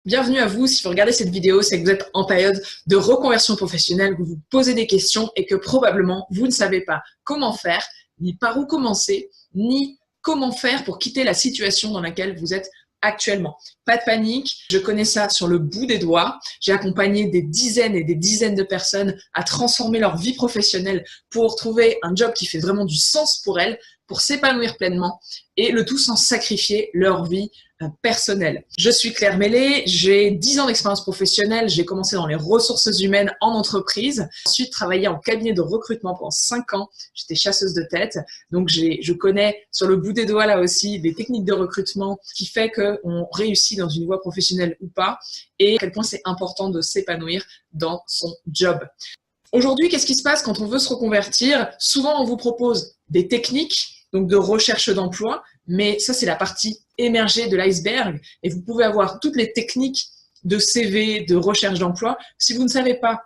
Bienvenue à vous. Si vous regardez cette vidéo, c'est que vous êtes en période de reconversion professionnelle, vous vous posez des questions et que probablement vous ne savez pas comment faire, ni par où commencer, ni comment faire pour quitter la situation dans laquelle vous êtes actuellement. Pas de panique, je connais ça sur le bout des doigts. J'ai accompagné des dizaines et des dizaines de personnes à transformer leur vie professionnelle pour trouver un job qui fait vraiment du sens pour elles, pour s'épanouir pleinement et le tout sans sacrifier leur vie personnelle. Je suis Claire Mélé, j'ai 10 ans d'expérience professionnelle, j'ai commencé dans les ressources humaines en entreprise, ensuite travaillé en cabinet de recrutement pendant 5 ans, j'étais chasseuse de tête, donc je connais sur le bout des doigts là aussi des techniques de recrutement qui fait qu'on réussit dans une voie professionnelle ou pas et à quel point c'est important de s'épanouir dans son job. Aujourd'hui, qu'est-ce qui se passe quand on veut se reconvertir? Souvent, on vous propose des techniques donc de recherche d'emploi, mais ça, c'est la partie émergée de l'iceberg et vous pouvez avoir toutes les techniques de CV, de recherche d'emploi. Si vous ne savez pas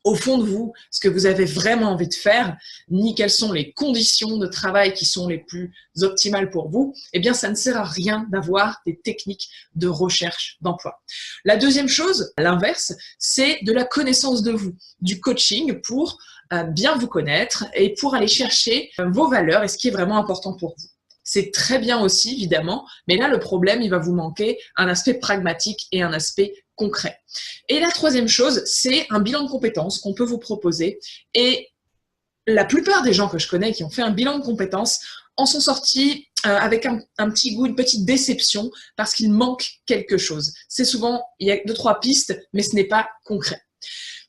au fond de vous ce que vous avez vraiment envie de faire, ni quelles sont les conditions de travail qui sont les plus optimales pour vous, eh bien, ça ne sert à rien d'avoir des techniques de recherche d'emploi. La deuxième chose, à l'inverse, c'est de la connaissance de vous, du coaching pour bien vous connaître et pour aller chercher vos valeurs et ce qui est vraiment important pour vous. C'est très bien aussi, évidemment, mais là, le problème, il va vous manquer un aspect pragmatique et un aspect concret. Et la troisième chose, c'est un bilan de compétences qu'on peut vous proposer. Et la plupart des gens que je connais qui ont fait un bilan de compétences en sont sortis avec un petit goût, une petite déception parce qu'il manque quelque chose. C'est souvent, il y a 2-3 pistes, mais ce n'est pas concret.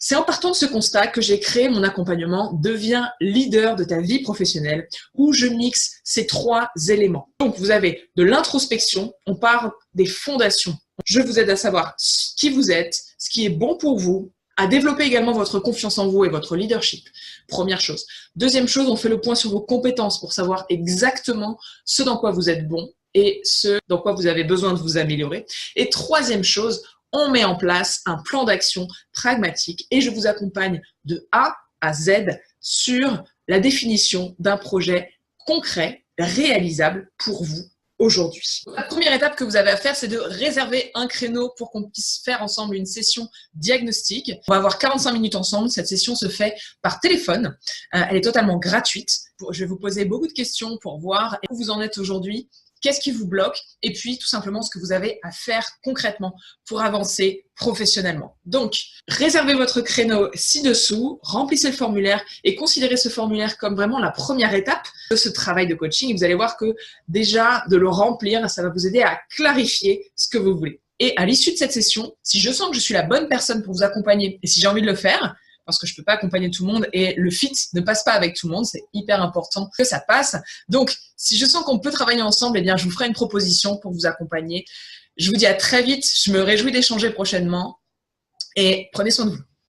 C'est en partant de ce constat que j'ai créé mon accompagnement Deviens leader de ta vie professionnelle où je mixe ces 3 éléments. Donc, vous avez de l'introspection, on part des fondations. Je vous aide à savoir qui vous êtes, ce qui est bon pour vous, à développer également votre confiance en vous et votre leadership. Première chose. Deuxième chose, on fait le point sur vos compétences pour savoir exactement ce dans quoi vous êtes bon et ce dans quoi vous avez besoin de vous améliorer. Et troisième chose, on met en place un plan d'action pragmatique et je vous accompagne de A à Z sur la définition d'un projet concret, réalisable pour vous aujourd'hui. La première étape que vous avez à faire, c'est de réserver un créneau pour qu'on puisse faire ensemble une session diagnostic. On va avoir 45 minutes ensemble. Cette session se fait par téléphone. Elle est totalement gratuite. Je vais vous poser beaucoup de questions pour voir où vous en êtes aujourd'hui. Qu'est-ce qui vous bloque? Et puis, tout simplement, ce que vous avez à faire concrètement pour avancer professionnellement. Donc, réservez votre créneau ci-dessous, remplissez le formulaire et considérez ce formulaire comme vraiment la première étape de ce travail de coaching. Et vous allez voir que déjà, de le remplir, ça va vous aider à clarifier ce que vous voulez. Et à l'issue de cette session, si je sens que je suis la bonne personne pour vous accompagner et si j'ai envie de le faire, parce que je ne peux pas accompagner tout le monde et le fit ne passe pas avec tout le monde, c'est hyper important que ça passe. Donc, si je sens qu'on peut travailler ensemble, eh bien, je vous ferai une proposition pour vous accompagner. Je vous dis à très vite, je me réjouis d'échanger prochainement et prenez soin de vous.